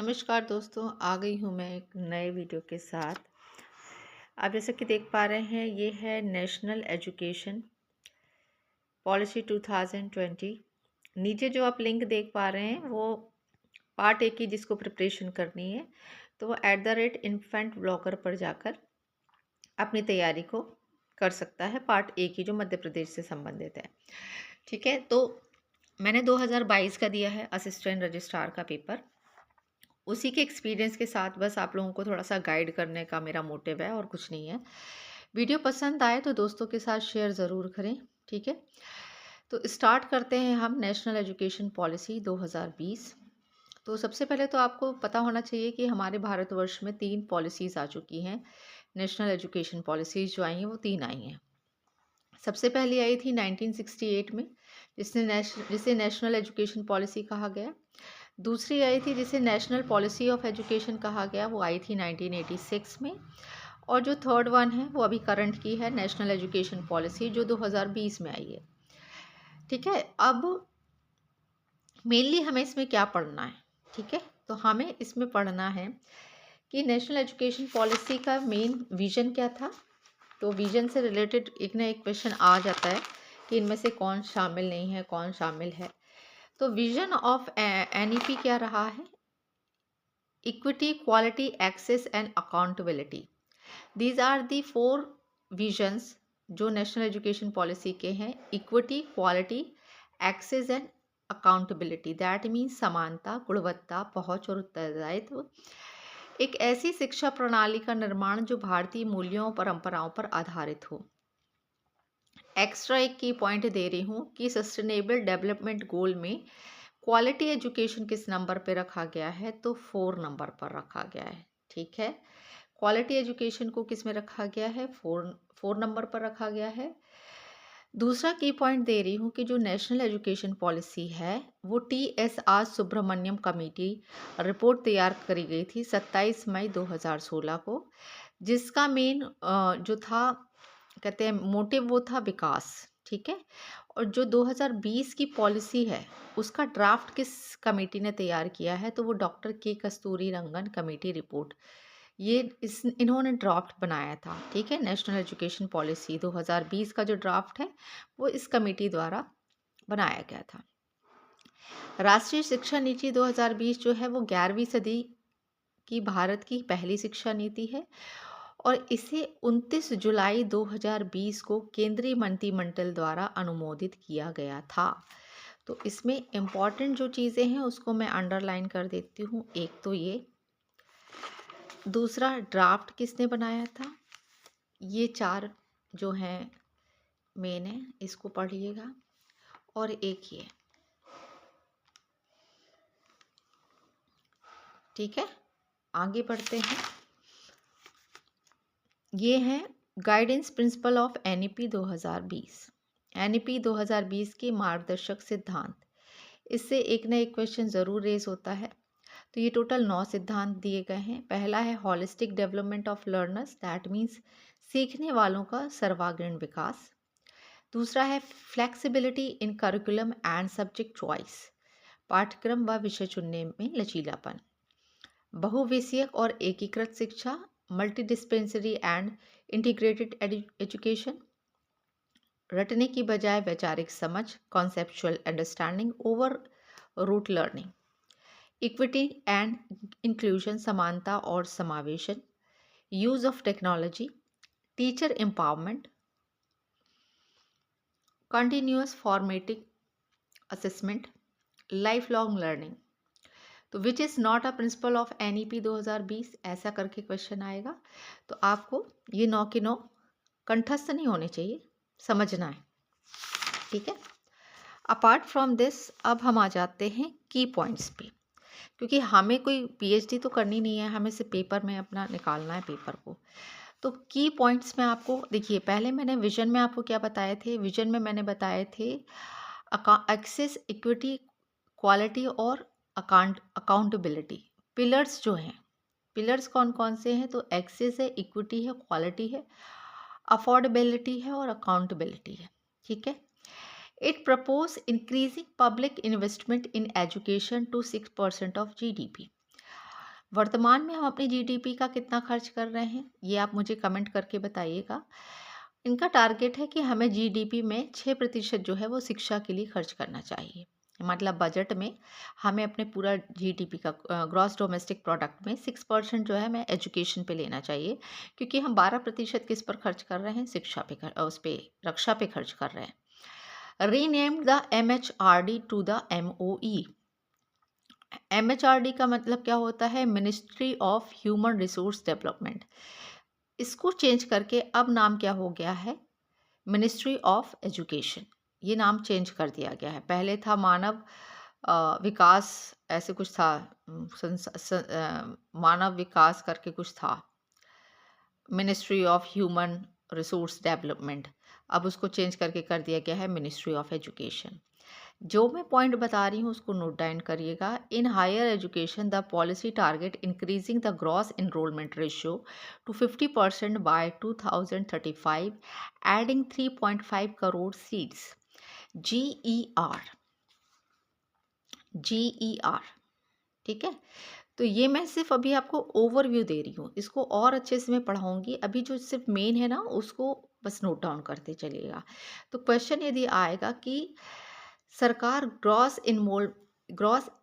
नमस्कार दोस्तों, आ गई हूँ मैं एक नए वीडियो के साथ। आप जैसे कि देख पा रहे हैं, ये है नेशनल एजुकेशन पॉलिसी 2020। नीचे जो आप लिंक देख पा रहे हैं वो पार्ट ए की जिसको प्रिपरेशन करनी है, तो वो @इन्फेंट ब्लॉगर पर जाकर अपनी तैयारी को कर सकता है। पार्ट ए की जो मध्य प्रदेश से संबंधित है, ठीक है। तो मैंने 2022 का दिया है असिस्टेंट रजिस्ट्रार का पेपर। उसी के एक्सपीरियंस के साथ बस आप लोगों को थोड़ा सा गाइड करने का मेरा मोटिव है और कुछ नहीं है। वीडियो पसंद आए तो दोस्तों के साथ शेयर ज़रूर करें, ठीक है। तो स्टार्ट करते हैं हम नेशनल एजुकेशन पॉलिसी 2020। तो सबसे पहले तो आपको पता होना चाहिए कि हमारे भारतवर्ष में 3 पॉलिसीज़ आ चुकी हैं। नेशनल एजुकेशन पॉलिसीज़ जो आई हैं वो 3 आई हैं। सबसे पहली आई थी 1968 में, जिसे नेशनल एजुकेशन पॉलिसी कहा गया। दूसरी आई थी जिसे नेशनल पॉलिसी ऑफ एजुकेशन कहा गया, वो आई थी 1986 में। और जो थर्ड वन है वो अभी करंट की है, नेशनल एजुकेशन पॉलिसी, जो 2020 में आई है, ठीक है। अब मेनली हमें इसमें क्या पढ़ना है, ठीक है। तो हमें इसमें पढ़ना है कि नेशनल एजुकेशन पॉलिसी का मेन विजन क्या था। तो विजन से रिलेटेड एक ना एक क्वेश्चन आ जाता है कि इनमें से कौन शामिल नहीं है, कौन शामिल है। तो विजन ऑफ एनईपी क्या रहा है? Equity, quality, access and accountability. These are the 4 visions जो नेशनल एजुकेशन पॉलिसी के हैं। Equity, quality, access and accountability, that means समानता, गुणवत्ता, पहुंच और उत्तरदायित्व। एक ऐसी शिक्षा प्रणाली का निर्माण जो भारतीय मूल्यों और परंपराओं पर आधारित हो। एक्स्ट्रा एक की पॉइंट दे रही हूँ कि सस्टेनेबल डेवलपमेंट गोल में क्वालिटी एजुकेशन किस नंबर पे रखा गया है? तो 4 नंबर पर रखा गया है, ठीक है। क्वालिटी एजुकेशन को किस में रखा गया है? 4 नंबर पर रखा गया है। दूसरा की पॉइंट दे रही हूँ कि जो नेशनल एजुकेशन पॉलिसी है वो TSR सुब्रमण्यम कमेटी रिपोर्ट तैयार करी गई थी 27 मई 2016 को, जिसका मेन जो था, कहते हैं मोटिव, वो था विकास, ठीक है। और जो 2020 की पॉलिसी है उसका ड्राफ्ट किस कमेटी ने तैयार किया है? तो वो डॉक्टर के कस्तूरी रंगन कमेटी रिपोर्ट, ये इन्होंने ड्राफ्ट बनाया था, ठीक है। नेशनल एजुकेशन पॉलिसी 2020 का जो ड्राफ्ट है वो इस कमेटी द्वारा बनाया गया था। राष्ट्रीय शिक्षा नीति 2020 जो है वो 11वीं सदी की भारत की पहली शिक्षा नीति है और इसे 29 जुलाई 2020 को केंद्रीय मंत्रिमंडल द्वारा अनुमोदित किया गया था। तो इसमें इम्पॉर्टेंट जो चीज़ें हैं उसको मैं अंडरलाइन कर देती हूँ। एक तो ये, दूसरा ड्राफ्ट किसने बनाया था, ये 4 जो हैं मेन है, इसको पढ़िएगा। और एक ये, ठीक है। आगे बढ़ते हैं। ये है guidance principal of NEP 2020। NEP 2020 के मार्गदर्शक सिद्धांत, इससे एक ना एक क्वेश्चन ज़रूर रेज होता है। तो ये टोटल 9 सिद्धांत दिए गए हैं। पहला है holistic development of learners, that means सीखने वालों का सर्वांगीण विकास। दूसरा है flexibility in curriculum and subject choice, पाठ्यक्रम व विषय चुनने में लचीलापन। बहुविषयक और एकीकृत शिक्षा, multi dispensary and integrated education. रटने की बजाय वैचारिक समझ, conceptual understanding over rote learning. Equity and inclusion, समानता और समावेशन। Use of technology, teacher empowerment, continuous formative assessment, life long learning. तो which is not a principle of NEP 2020, ऐसा करके क्वेश्चन आएगा। तो आपको ये 9 के 9 कंठस्थ नहीं होने चाहिए, समझना है, ठीक है। अपार्ट फ्रॉम दिस, अब हम आ जाते हैं की पॉइंट्स पे, क्योंकि हमें कोई पीएचडी तो करनी नहीं है, हमें सिर्फ पेपर में अपना निकालना है पेपर को। तो की पॉइंट्स में आपको देखिए, पहले मैंने विजन में आपको क्या बताए थे? विजन में मैंने बताए थे एक्सेस, इक्विटी, क्वालिटी और अकाउंटेबिलिटी। पिलर्स जो हैं, पिलर्स कौन कौन से हैं? तो एक्सेस है, इक्विटी है, क्वालिटी है, अफोर्डेबिलिटी है और अकाउंटेबिलिटी है, ठीक है। It propose increasing public investment in education to 6% of GDP. वर्तमान में हम अपनी जीडीपी का कितना खर्च कर रहे हैं, ये आप मुझे कमेंट करके बताइएगा। इनका टारगेट है कि हमें जीडीपी में 6% जो है वो शिक्षा के लिए खर्च करना चाहिए। मतलब बजट में हमें अपने पूरा जीडीपी का ग्रॉस डोमेस्टिक प्रोडक्ट में 6% जो है हमें एजुकेशन पे लेना चाहिए, क्योंकि हम 12% किस पर खर्च कर रहे हैं, शिक्षा पे, उस पे, रक्षा पे खर्च कर रहे हैं। Renamed the MHRD to the MOE। MHRD का मतलब क्या होता है, ministry of human resource development. इसको चेंज करके अब नाम क्या हो गया है, मिनिस्ट्री ऑफ एजुकेशन। ये नाम चेंज कर दिया गया है। पहले था मानव विकास, ऐसे कुछ था, मानव विकास करके कुछ था, ministry of human resource development. अब उसको चेंज करके कर दिया गया है मिनिस्ट्री ऑफ एजुकेशन। जो मैं पॉइंट बता रही हूँ उसको नोट डाउन करिएगा। In higher education the policy target increasing the gross enrolment ratio to 50% by 2035, adding 3.5 crore seats. GER, ठीक है। तो ये मैं सिर्फ अभी आपको ओवरव्यू दे रही हूँ, इसको और अच्छे से मैं पढ़ाऊंगी। अभी जो सिर्फ मेन है ना उसको बस नोट डाउन करते चलिएगा। तो क्वेश्चन यदि आएगा कि सरकार ग्रॉस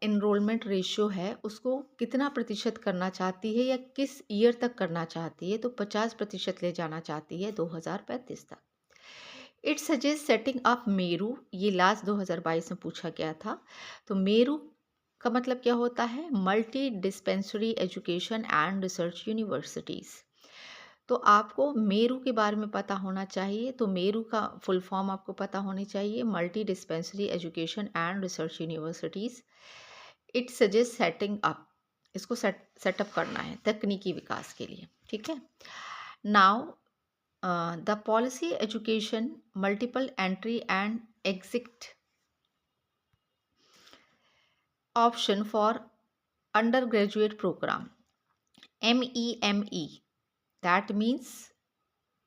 एनरोलमेंट रेशियो है उसको कितना प्रतिशत करना चाहती है या किस ईयर तक करना चाहती है, तो 50% ले जाना चाहती है 2035 तक। It suggest setting up Meru, ये लास्ट 2022 में पूछा गया था। तो मेरू का मतलब क्या होता है, multi dispensary education and research universities. तो आपको मेरू के बारे में पता होना चाहिए। तो मेरू का फुल फॉर्म आपको पता होनी चाहिए, multi dispensary education and research universities. It suggest setting up, इसको सेटअप करना है तकनीकी विकास के लिए, ठीक है। Now the policy education multiple entry and exit option for undergraduate program, MEME, that means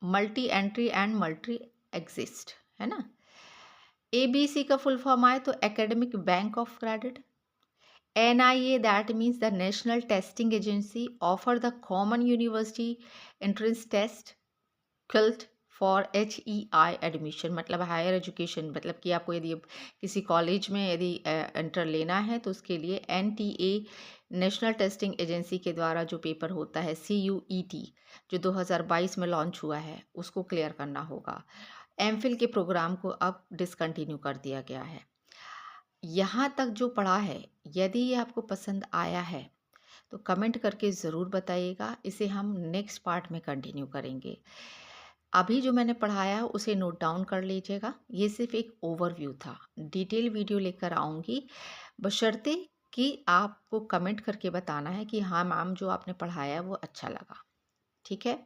multi entry and multi exist, है ना। ABC का फुल फॉर्म आए तो academic bank of credit. NIA, that means the National Testing Agency, offer the common university entrance test called for HEI admission, मतलब higher education, मतलब कि आपको यदि किसी कॉलेज में यदि एंटर लेना है तो उसके लिए NTA, नेशनल टेस्टिंग एजेंसी के द्वारा जो पेपर होता है CUET, जो 2022 में लॉन्च हुआ है, उसको क्लियर करना होगा। MPhil के प्रोग्राम को अब डिसकंटिन्यू कर दिया गया है। यहाँ तक जो पढ़ा है, यदि ये आपको पसंद आया है तो कमेंट करके ज़रूर बताइएगा। इसे हम नेक्स्ट पार्ट में कंटिन्यू करेंगे। अभी जो मैंने पढ़ाया है उसे नोट डाउन कर लीजिएगा। ये सिर्फ एक ओवरव्यू था, डिटेल वीडियो लेकर आऊँगी, बशर्ते कि आपको कमेंट करके बताना है कि हाँ मैम जो आपने पढ़ाया है वो अच्छा लगा, ठीक है।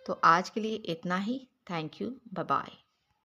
तो आज के लिए इतना ही। Thank you, bye bye.